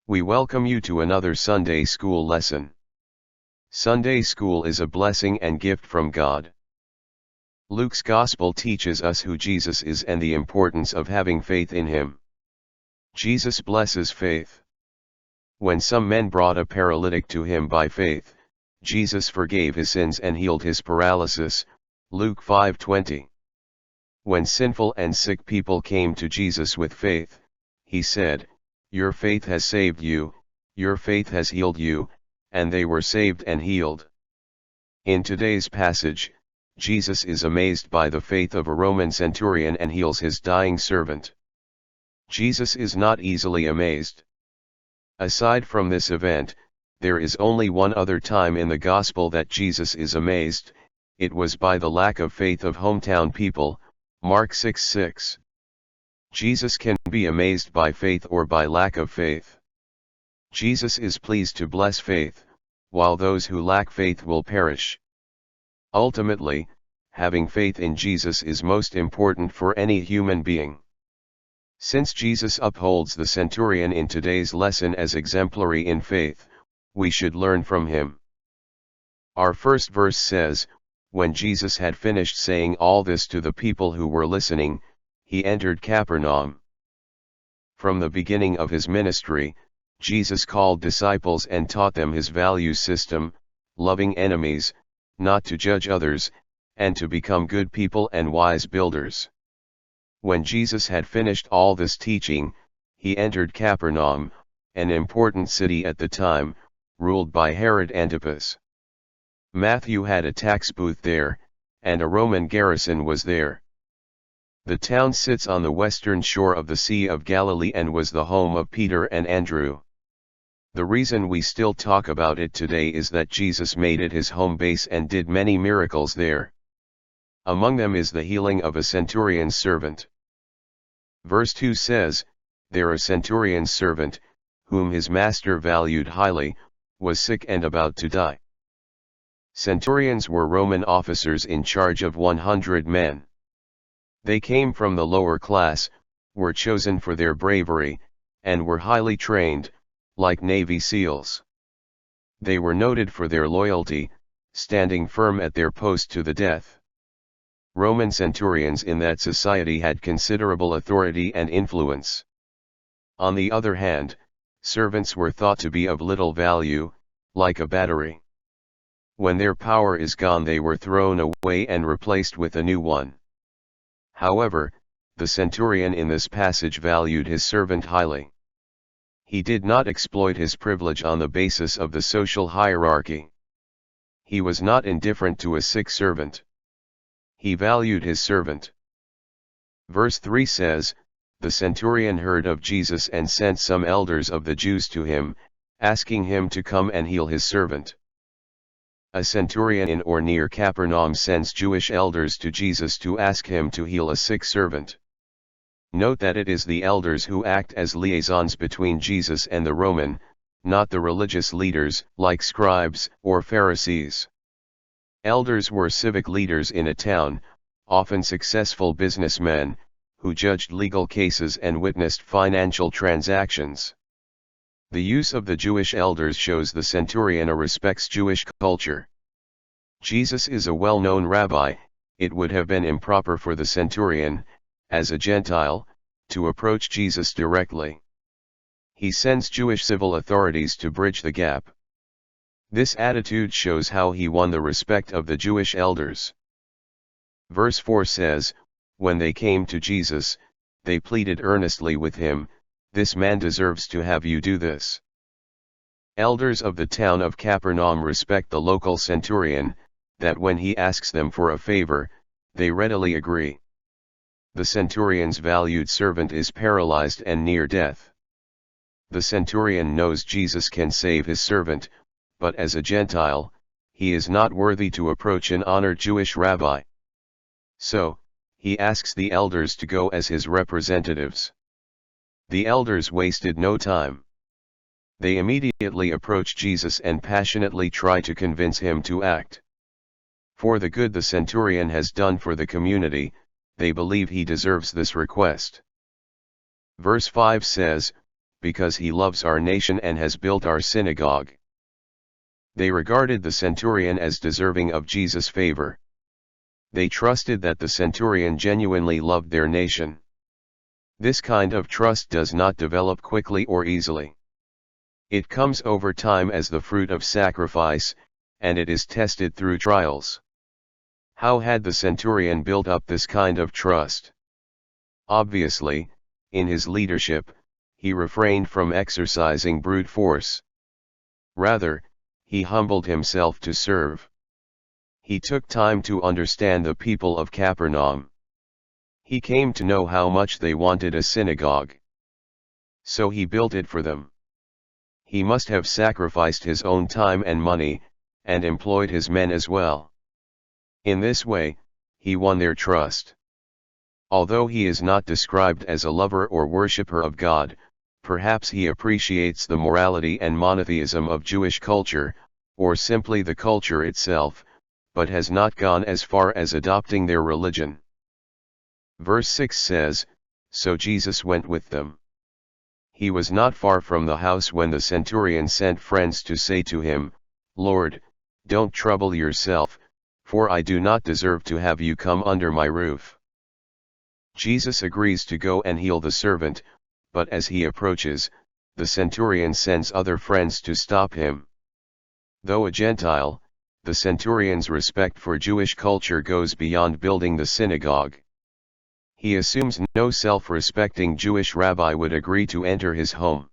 We welcome you to another Sunday School lesson. Sunday School is a blessing and gift from God. Luke's Gospel teaches us who Jesus is and the importance of having faith in him. Jesus blesses faith. When some men brought a paralytic to him by faith, Jesus forgave his sins and healed his paralysis, Luke 5:20. When sinful and sick people came to Jesus with faith, he said, "Your faith has saved you, your faith has healed you," and they were saved and healed. In today's passage, Jesus is amazed by the faith of a Roman centurion and heals his dying servant. Jesus is not easily amazed. Aside from this event, there is only one other time in the Gospel that Jesus is amazed. It was by the lack of faith of hometown people, Mark 6:6. Jesus can be amazed by faith or by lack of faith. Jesus is pleased to bless faith, while those who lack faith will perish. Ultimately, having faith in Jesus is most important for any human being. Since Jesus upholds the centurion in today's lesson as exemplary in faith, we should learn from him. Our first verse says, "When Jesus had finished saying all this to the people who were listening, he entered Capernaum." From the beginning of his ministry, Jesus called disciples and taught them his value system, loving enemies, not to judge others, and to become good people and wise builders. When Jesus had finished all this teaching, he entered Capernaum, an important city at the time, ruled by Herod Antipas. Matthew had a tax booth there, and a Roman garrison was there. The town sits on the western shore of the Sea of Galilee and was the home of Peter and Andrew. The reason we still talk about it today is that Jesus made it his home base and did many miracles there. Among them is the healing of a centurion's servant. Verse 2 says, "There a centurion's servant, whom his master valued highly, was sick and about to die." Centurions were Roman officers in charge of 100 men. They came from the lower class, were chosen for their bravery, and were highly trained, like Navy SEALs. They were noted for their loyalty, standing firm at their post to the death. Roman centurions in that society had considerable authority and influence. On the other hand, servants were thought to be of little value, like a battery. When their power is gone, they were thrown away and replaced with a new one. However, the centurion in this passage valued his servant highly. He did not exploit his privilege on the basis of the social hierarchy. He was not indifferent to a sick servant. He valued his servant. Verse 3 says, "The centurion heard of Jesus and sent some elders of the Jews to him, asking him to come and heal his servant." A centurion in or near Capernaum sends Jewish elders to Jesus to ask him to heal a sick servant. Note that it is the elders who act as liaisons between Jesus and the Roman, not the religious leaders, like scribes or Pharisees. Elders were civic leaders in a town, often successful businessmen, who judged legal cases and witnessed financial transactions. The use of the Jewish elders shows the centurion respects Jewish culture. Jesus is a well-known rabbi. It would have been improper for the centurion, as a Gentile, to approach Jesus directly. He sends Jewish civil authorities to bridge the gap. This attitude shows how he won the respect of the Jewish elders. Verse 4 says, "When they came to Jesus, they pleaded earnestly with him, 'This man deserves to have you do this.'" Elders of the town of Capernaum respect the local centurion, that when he asks them for a favor, they readily agree. The centurion's valued servant is paralyzed and near death. The centurion knows Jesus can save his servant, but as a Gentile, he is not worthy to approach an honored Jewish rabbi. So, he asks the elders to go as his representatives. The elders wasted no time. They immediately approach Jesus and passionately try to convince him to act. For the good the centurion has done for the community, they believe he deserves this request. Verse 5 says, because he loves our nation and has built our synagogue." They regarded the centurion as deserving of Jesus' favor. They trusted that the centurion genuinely loved their nation. This kind of trust does not develop quickly or easily. It comes over time as the fruit of sacrifice, and it is tested through trials. How had the centurion built up this kind of trust? Obviously, in his leadership, he refrained from exercising brute force. Rather, he humbled himself to serve. He took time to understand the people of Capernaum. He came to know how much they wanted a synagogue. So he built it for them. He must have sacrificed his own time and money, and employed his men as well. In this way, he won their trust. Although he is not described as a lover or worshipper of God, perhaps he appreciates the morality and monotheism of Jewish culture, or simply the culture itself, but has not gone as far as adopting their religion. Verse 6 says, "So Jesus went with them. He was not far from the house when the centurion sent friends to say to him, 'Lord, don't trouble yourself, for I do not deserve to have you come under my roof.'" Jesus agrees to go and heal the servant, but as he approaches, the centurion sends other friends to stop him. Though a Gentile, the centurion's respect for Jewish culture goes beyond building the synagogue. He assumes no self-respecting Jewish rabbi would agree to enter his home.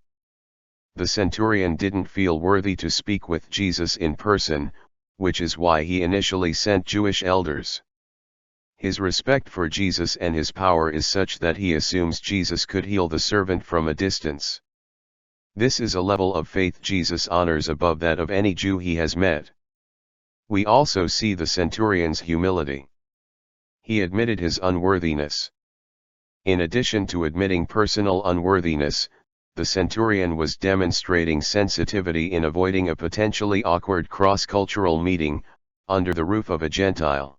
The centurion didn't feel worthy to speak with Jesus in person, which is why he initially sent Jewish elders. His respect for Jesus and his power is such that he assumes Jesus could heal the servant from a distance. This is a level of faith Jesus honors above that of any Jew he has met. We also see the centurion's humility. He admitted his unworthiness. In addition to admitting personal unworthiness, the centurion was demonstrating sensitivity in avoiding a potentially awkward cross-cultural meeting, under the roof of a Gentile.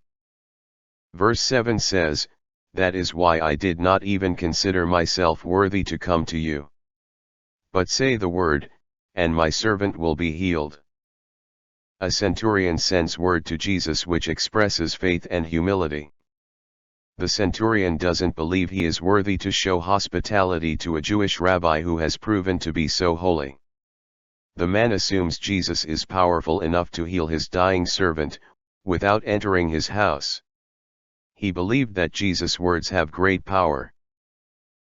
Verse 7 says, "That is why I did not even consider myself worthy to come to you. But say the word, and my servant will be healed." A centurion sends word to Jesus which expresses faith and humility. The centurion doesn't believe he is worthy to show hospitality to a Jewish rabbi who has proven to be so holy. The man assumes Jesus is powerful enough to heal his dying servant, without entering his house. He believed that Jesus' words have great power.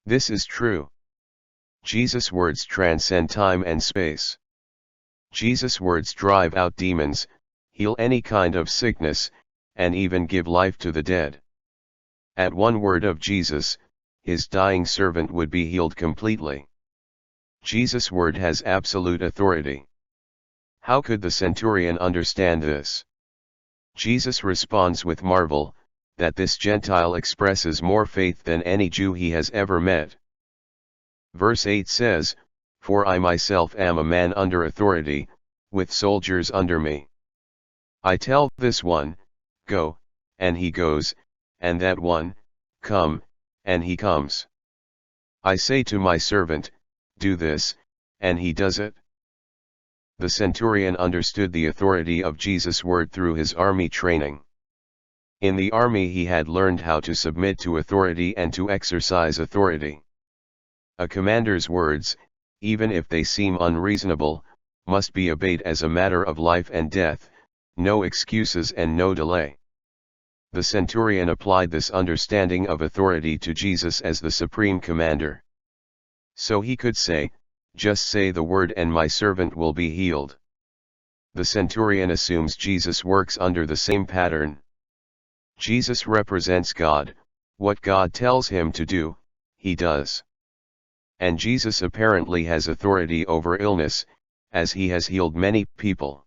This is true. Jesus' words transcend time and space. Jesus' words drive out demons, heal any kind of sickness, and even give life to the dead. At one word of Jesus, his dying servant would be healed completely. Jesus' word has absolute authority. How could the centurion understand this? Jesus responds with marvel, that this Gentile expresses more faith than any Jew he has ever met. Verse 8 says, "For I myself am a man under authority, with soldiers under me. I tell this one, 'Go,' and he goes, and that one, 'Come,' and he comes. I say to my servant, 'Do this,' and he does it." The centurion understood the authority of Jesus' word through his army training. In the army he had learned how to submit to authority and to exercise authority. A commander's words, even if they seem unreasonable, must be obeyed as a matter of life and death, no excuses and no delay. The centurion applied this understanding of authority to Jesus as the supreme commander. So he could say, "Just say the word and my servant will be healed." The centurion assumes Jesus works under the same pattern. Jesus represents God, what God tells him to do, he does. And Jesus apparently has authority over illness, as he has healed many people.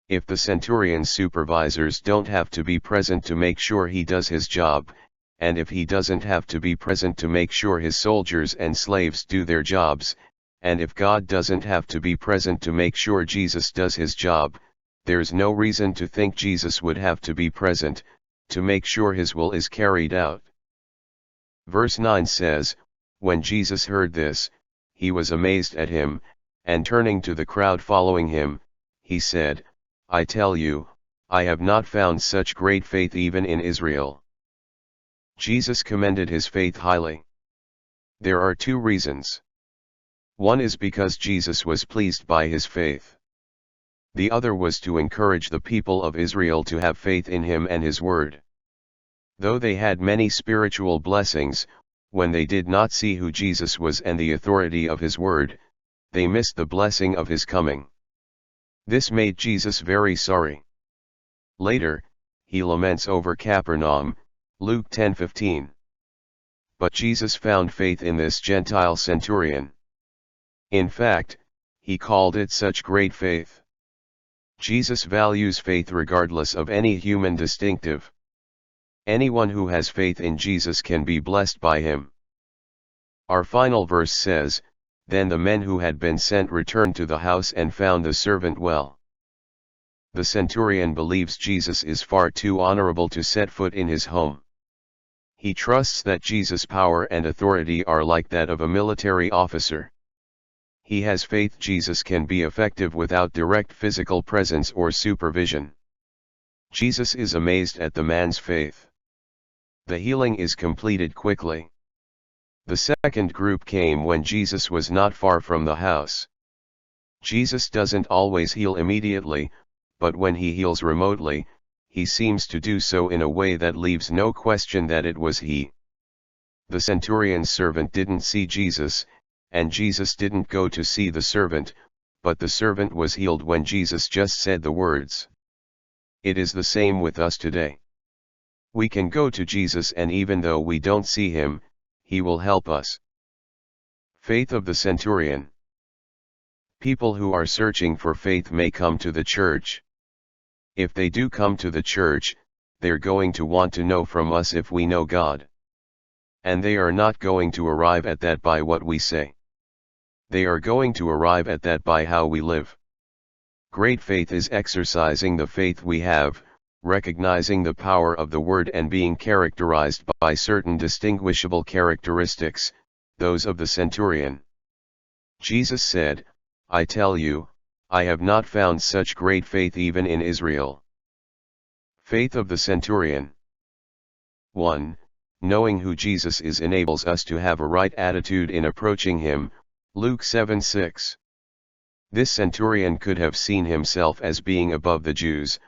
If the centurion's supervisors don't have to be present to make sure he does his job, and if he doesn't have to be present to make sure his soldiers and slaves do their jobs, and if God doesn't have to be present to make sure Jesus does his job, there's no reason to think Jesus would have to be present, to make sure his will is carried out. Verse 9 says, "When Jesus heard this, he was amazed at him, and turning to the crowd following him, he said, "I tell you, I have not found such great faith even in Israel." Jesus commended his faith highly. There are two reasons. One is because Jesus was pleased by his faith. The other was to encourage the people of Israel to have faith in him and his word. Though they had many spiritual blessings, when they did not see who Jesus was and the authority of his word, they missed the blessing of his coming. This made Jesus very sorry. Later, he laments over Capernaum, Luke 10:15. But Jesus found faith in this Gentile centurion. In fact, he called it such great faith. Jesus values faith regardless of any human distinctive. Anyone who has faith in Jesus can be blessed by him. Our final verse says, "Then the men who had been sent returned to the house and found the servant well." The centurion believes Jesus is far too honorable to set foot in his home. He trusts that Jesus' power and authority are like that of a military officer. He has faith Jesus can be effective without direct physical presence or supervision. Jesus is amazed at the man's faith. The healing is completed quickly. The second group came when Jesus was not far from the house. Jesus doesn't always heal immediately, but when he heals remotely, he seems to do so in a way that leaves no question that it was he. The centurion's servant didn't see Jesus, and Jesus didn't go to see the servant, but the servant was healed when Jesus just said the words. It is the same with us today. We can go to Jesus, and even though we don't see him, he will help us. Faith of the centurion. People who are searching for faith may come to the church. If they do come to the church, they're going to want to know from us if we know God. And they are not going to arrive at that by what we say. They are going to arrive at that by how we live. Great faith is exercising the faith we have, recognizing the power of the word and being characterized by certain distinguishable characteristics, those of the centurion. Jesus said, "I tell you, I have not found such great faith even in Israel." Faith of the centurion. 1. Knowing who Jesus is enables us to have a right attitude in approaching him, Luke 7:6. This centurion could have seen himself as being above the Jews,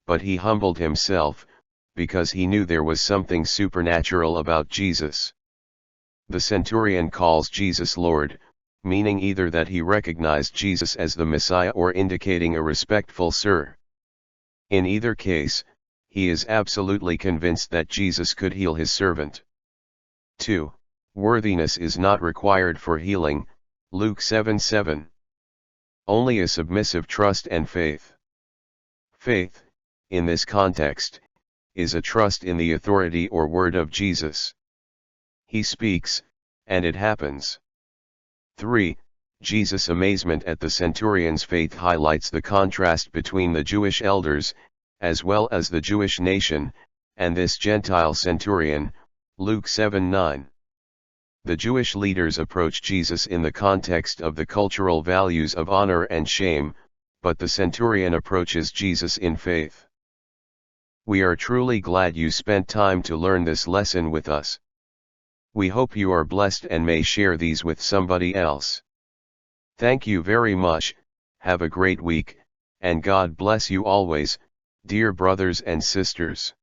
but he humbled himself, because he knew there was something supernatural about Jesus. The centurion calls Jesus Lord, meaning either that he recognized Jesus as the Messiah or indicating a respectful "Sir." In either case, he is absolutely convinced that Jesus could heal his servant. 2. Worthiness is not required for healing, Luke 7:7. Only a submissive trust and faith. Faith, in this context, is a trust in the authority or word of Jesus. He speaks, and it happens. 3. Jesus' amazement at the centurion's faith highlights the contrast between the Jewish elders, as well as the Jewish nation, and this Gentile centurion, Luke 7:9. The Jewish leaders approach Jesus in the context of the cultural values of honor and shame, but the centurion approaches Jesus in faith. We are truly glad you spent time to learn this lesson with us. We hope you are blessed and may share these with somebody else. Thank you very much, have a great week, and God bless you always, dear brothers and sisters.